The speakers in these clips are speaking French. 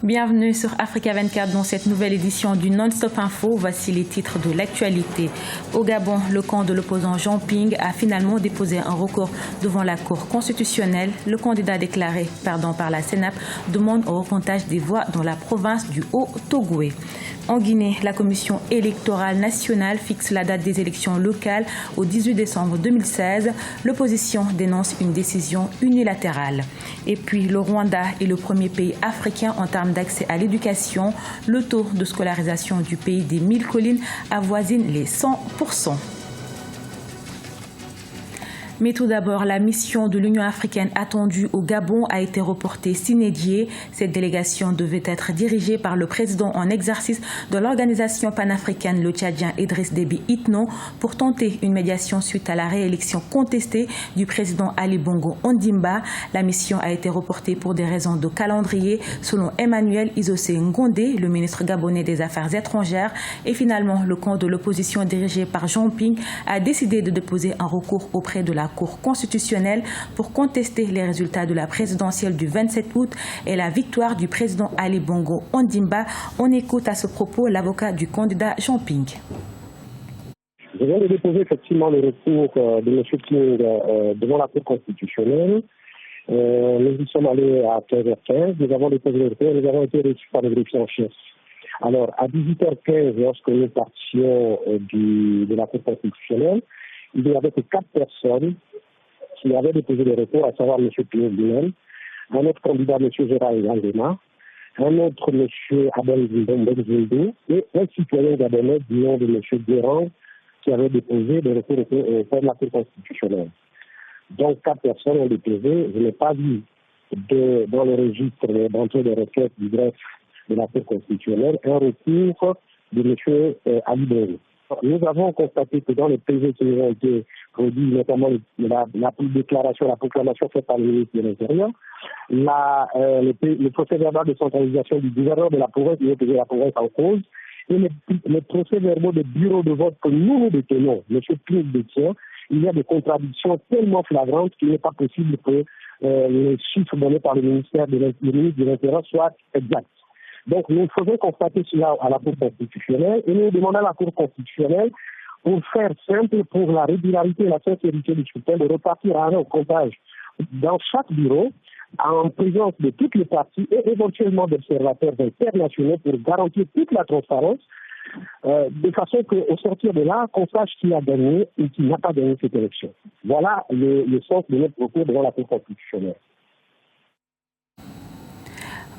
Bienvenue sur Africa 24 dans cette nouvelle édition du Non-Stop Info. Voici les titres de l'actualité. Au Gabon, le camp de l'opposant Jean Ping a finalement déposé un recours devant la Cour constitutionnelle. Le candidat déclaré perdant par la CENAP demande au recomptage des voix dans la province du Haut-Togoué. En Guinée, la Commission électorale nationale fixe la date des élections locales au 18 décembre 2016. L'opposition dénonce une décision unilatérale. Et puis, le Rwanda est le premier pays africain en termes d'accès à l'éducation. Le taux de scolarisation du pays des 1000 collines avoisine les 100%. Mais tout d'abord, la mission de l'Union africaine attendue au Gabon a été reportée sine die. Cette délégation devait être dirigée par le président en exercice de l'organisation panafricaine, le Tchadien Idriss Déby Itno, pour tenter une médiation suite à la réélection contestée du président Ali Bongo Ondimba. La mission a été reportée pour des raisons de calendrier, selon Emmanuel Issossé Ngondé, le ministre gabonais des Affaires étrangères. Et finalement, le camp de l'opposition dirigé par Jean Ping a décidé de déposer un recours auprès de la Cour constitutionnelle pour contester les résultats de la présidentielle du 27 août et la victoire du président Ali Bongo Ondimba. On écoute à ce propos l'avocat du candidat Jean Ping. Je viens de déposer effectivement le recours de M. Ping devant la Cour constitutionnelle. Nous y sommes allés à 15h15, nous avons déposé le recours et nous avons été reçus par le greffier en chef. Alors, à 18h15, lorsque nous partions de la Cour constitutionnelle, il y avait que 4 personnes qui avaient déposé le recours, à savoir M. Ping, un autre candidat, M. Gérard Gandema, un autre, M. Abel Zindou, et un citoyen gabonais du nom de M. Guérand qui avait déposé le recours auprès de la Cour constitutionnelle. Donc, 4 personnes ont déposé. Je n'ai pas vu dans le registre d'entrée de requête du greffe de la Cour constitutionnelle un recours de M. Ali Bongo. Nous avons constaté que dans les PV qui ont été produits, notamment la déclaration, la proclamation faite par le ministre de l'Intérieur, le procès-verbal de centralisation du gouverneur de la province, qui est la province en cause, et les procès-verbaux de bureau de vote que nous détenons, M. Ping détient, il y a des contradictions tellement flagrantes qu'il n'est pas possible que les chiffres donnés par le ministre de l'Intérieur soient exacts. Donc, nous faisons constater cela à la Cour constitutionnelle et nous demandons à la Cour constitutionnelle, pour faire simple, pour la régularité et la sincérité du scrutin, de repartir à un recomptage dans chaque bureau, en présence de toutes les parties et éventuellement d'observateurs internationaux pour garantir toute la transparence, de façon qu'au sortir de là, qu'on sache qui a gagné et qui n'a pas gagné cette élection. Voilà le sens de notre recours devant la Cour constitutionnelle.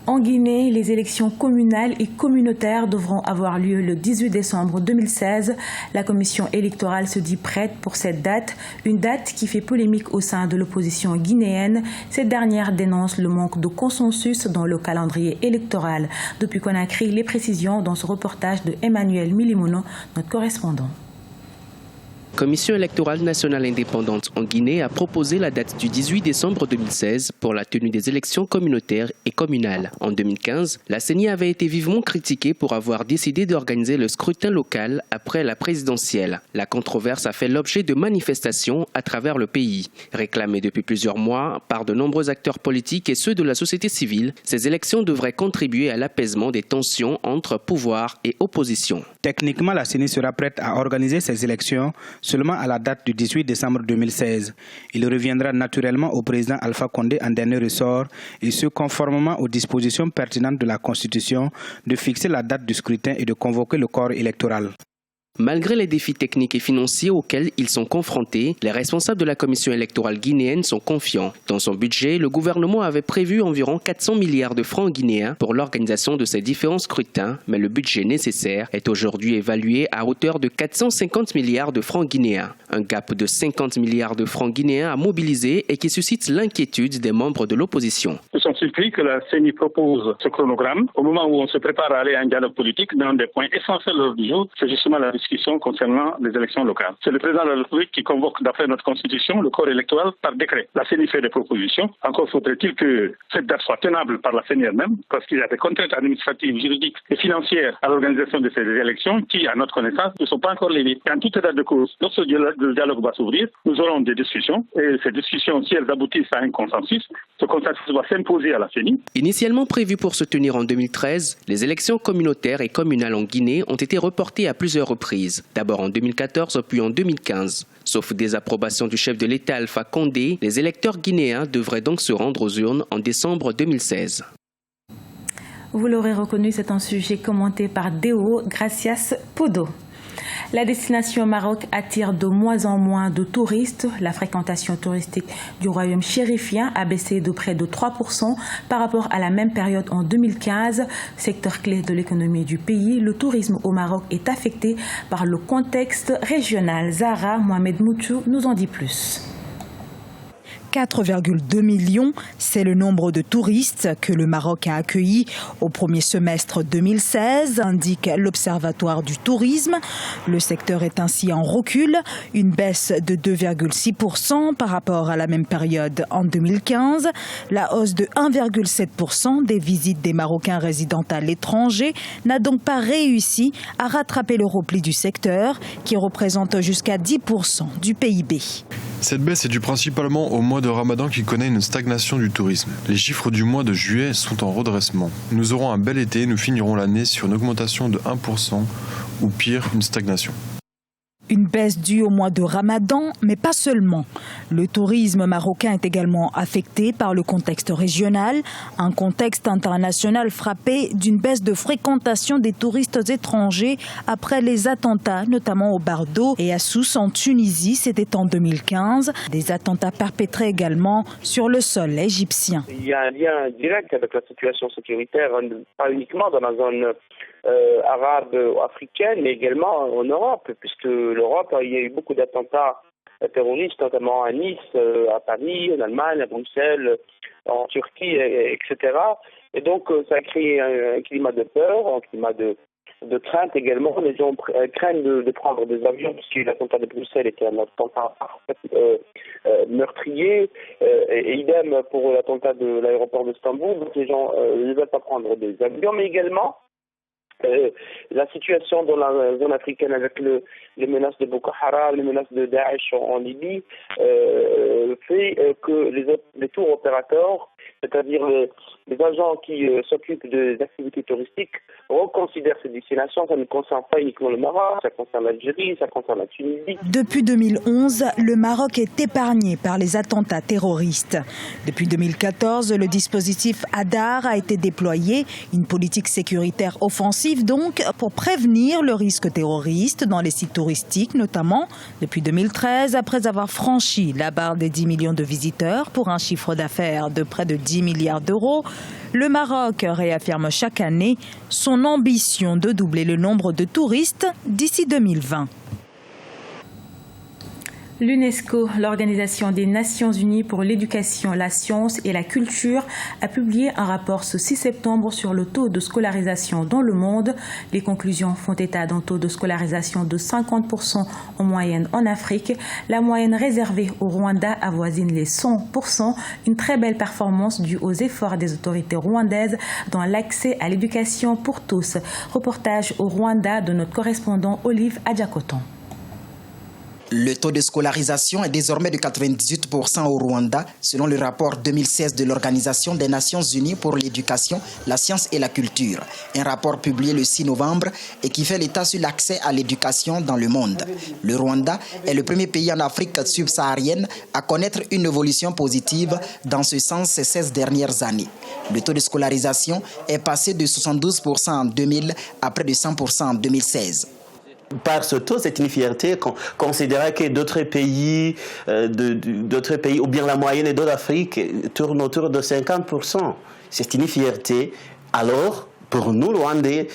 En Guinée, les élections communales et communautaires devront avoir lieu le 18 décembre 2016. La commission électorale se dit prête pour cette date, une date qui fait polémique au sein de l'opposition guinéenne. Cette dernière dénonce le manque de consensus dans le calendrier électoral. Depuis Conakry, les précisions dans ce reportage de Emmanuel Milimono, notre correspondant. La Commission électorale nationale indépendante en Guinée a proposé la date du 18 décembre 2016 pour la tenue des élections communautaires et communales. En 2015, la CENI avait été vivement critiquée pour avoir décidé d'organiser le scrutin local après la présidentielle. La controverse a fait l'objet de manifestations à travers le pays. Réclamées depuis plusieurs mois par de nombreux acteurs politiques et ceux de la société civile, ces élections devraient contribuer à l'apaisement des tensions entre pouvoir et opposition. Techniquement, la CENI sera prête à organiser ces élections seulement à la date du 18 décembre 2016. Il reviendra naturellement au président Alpha Condé en dernier ressort et ce conformément aux dispositions pertinentes de la Constitution de fixer la date du scrutin et de convoquer le corps électoral. Malgré les défis techniques et financiers auxquels ils sont confrontés, les responsables de la commission électorale guinéenne sont confiants. Dans son budget, le gouvernement avait prévu environ 400 milliards de francs guinéens pour l'organisation de ces différents scrutins, mais le budget nécessaire est aujourd'hui évalué à hauteur de 450 milliards de francs guinéens. Un gap de 50 milliards de francs guinéens à mobiliser et qui suscite l'inquiétude des membres de l'opposition. Nous sommes surpris que la CENI propose ce chronogramme au moment où on se prépare à aller à un dialogue politique. L'un des points essentiels de l'ordre du jour, c'est justement la discussion concernant les élections locales. C'est le président de la République qui convoque, d'après notre constitution, le corps électoral par décret. La CENI fait des propositions. Encore faudrait-il que cette date soit tenable par la CENI elle-même, parce qu'il y a des contraintes administratives, juridiques et financières à l'organisation de ces élections qui, à notre connaissance, ne sont pas encore levées. En toute état de cause, lorsque le dialogue va s'ouvrir, nous aurons des discussions et ces discussions, si elles aboutissent à un consensus, ce consensus va s'imposer déposé à la CENI. Initialement prévues pour se tenir en 2013, les élections communautaires et communales en Guinée ont été reportées à plusieurs reprises. D'abord en 2014 puis en 2015. Sauf désapprobation du chef de l'État Alpha Condé, les électeurs guinéens devraient donc se rendre aux urnes en décembre 2016. Vous l'aurez reconnu, c'est un sujet commenté par Deo Gracias Podo. La destination Maroc attire de moins en moins de touristes. La fréquentation touristique du royaume chérifien a baissé de près de 3% par rapport à la même période en 2015. Secteur clé de l'économie du pays, le tourisme au Maroc est affecté par le contexte régional. Zahra Mohamed Mouchou nous en dit plus. 4,2 millions, c'est le nombre de touristes que le Maroc a accueillis au premier semestre 2016, indique l'Observatoire du tourisme. Le secteur est ainsi en recul, une baisse de 2,6% par rapport à la même période en 2015. La hausse de 1,7% des visites des Marocains résidant à l'étranger n'a donc pas réussi à rattraper le repli du secteur, qui représente jusqu'à 10% du PIB. Cette baisse est due principalement au mois de Ramadan qui connaît une stagnation du tourisme. Les chiffres du mois de juillet sont en redressement. Nous aurons un bel été et nous finirons l'année sur une augmentation de 1% ou pire, une stagnation. Une baisse due au mois de Ramadan, mais pas seulement. Le tourisme marocain est également affecté par le contexte régional, un contexte international frappé d'une baisse de fréquentation des touristes étrangers après les attentats, notamment au Bardo et à Sousse en Tunisie, c'était en 2015. Des attentats perpétrés également sur le sol égyptien. Il y a un lien direct avec la situation sécuritaire, pas uniquement dans la zone arabe africaine, mais également en Europe, puisque l'Europe, il y a eu beaucoup d'attentats terroristes, notamment à Nice, à Paris, en Allemagne, à Bruxelles, en Turquie, etc. Et donc, ça a créé un climat de peur, un climat de crainte également. Les gens craignent de prendre des avions, puisque l'attentat de Bruxelles était un attentat meurtrier, et idem pour l'attentat de l'aéroport d'Istanbul. Donc, les gens ne veulent pas prendre des avions, mais également la situation dans la zone africaine avec les menaces de Boko Haram, les menaces de Daesh en Libye, fait que les tours opérateurs, c'est-à-dire les agents qui s'occupent des activités touristiques, reconsidèrent ces destinations. Ça ne concerne pas uniquement le Maroc, ça concerne l'Algérie, ça concerne la Tunisie. Depuis 2011, le Maroc est épargné par les attentats terroristes. Depuis 2014, le dispositif Hadar a été déployé, une politique sécuritaire offensive donc, pour prévenir le risque terroriste dans les sites touristiques notamment. Depuis 2013, après avoir franchi la barre des 10 millions de visiteurs pour un chiffre d'affaires de près de 10 milliards d'euros, le Maroc réaffirme chaque année son ambition de doubler le nombre de touristes d'ici 2020. L'UNESCO, l'Organisation des Nations Unies pour l'éducation, la science et la culture, a publié un rapport ce 6 septembre sur le taux de scolarisation dans le monde. Les conclusions font état d'un taux de scolarisation de 50% en moyenne en Afrique. La moyenne réservée au Rwanda avoisine les 100%, une très belle performance due aux efforts des autorités rwandaises dans l'accès à l'éducation pour tous. Reportage au Rwanda de notre correspondant Olive Adjakoton. Le taux de scolarisation est désormais de 98% au Rwanda, selon le rapport 2016 de l'Organisation des Nations Unies pour l'éducation, la science et la culture. Un rapport publié le 6 novembre et qui fait l'état sur l'accès à l'éducation dans le monde. Le Rwanda est le premier pays en Afrique subsaharienne à connaître une évolution positive dans ce sens ces 16 dernières années. Le taux de scolarisation est passé de 72% en 2000 à près de 100% en 2016. Par ce taux, c'est une fierté considérer que d'autres pays, ou bien la moyenne d'Afrique tourne autour de 50%. C'est une fierté. Alors, pour nous, Rwandais,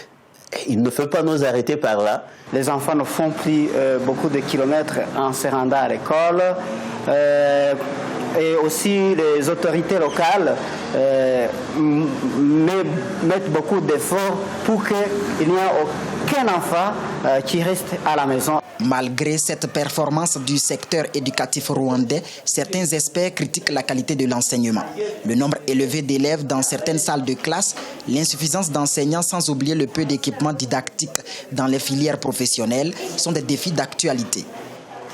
il ne faut pas nous arrêter par là. Les enfants ne font plus beaucoup de kilomètres en se rendant à l'école. Et aussi les autorités locales mettent beaucoup d'efforts pour qu'il n'y ait aucun enfant qui reste à la maison. Malgré cette performance du secteur éducatif rwandais, certains experts critiquent la qualité de l'enseignement. Le nombre élevé d'élèves dans certaines salles de classe, l'insuffisance d'enseignants sans oublier le peu d'équipements didactiques dans les filières professionnelles sont des défis d'actualité.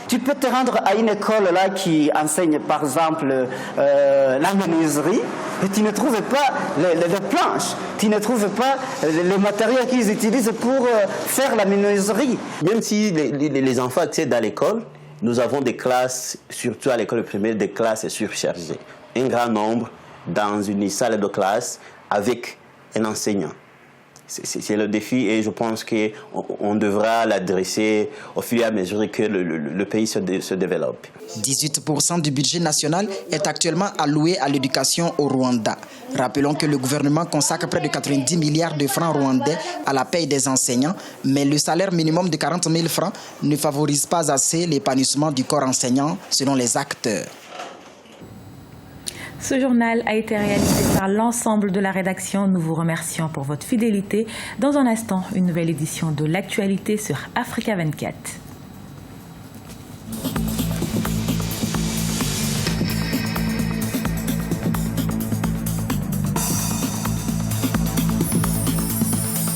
Tu peux te rendre à une école là qui enseigne par exemple la menuiserie et tu ne trouves pas les planches, tu ne trouves pas les matériaux qu'ils utilisent pour faire la menuiserie. Même si les enfants accèdent à l'école, nous avons des classes, surtout à l'école primaire, des classes surchargées. Un grand nombre dans une salle de classe avec un enseignant. C'est le défi et je pense qu'on devra l'adresser au fur et à mesure que le pays se développe. 18% du budget national est actuellement alloué à l'éducation au Rwanda. Rappelons que le gouvernement consacre près de 90 milliards de francs rwandais à la paye des enseignants, mais le salaire minimum de 40 000 francs ne favorise pas assez l'épanouissement du corps enseignant selon les acteurs. Ce journal a été réalisé par l'ensemble de la rédaction. Nous vous remercions pour votre fidélité. Dans un instant, une nouvelle édition de l'actualité sur Africa 24.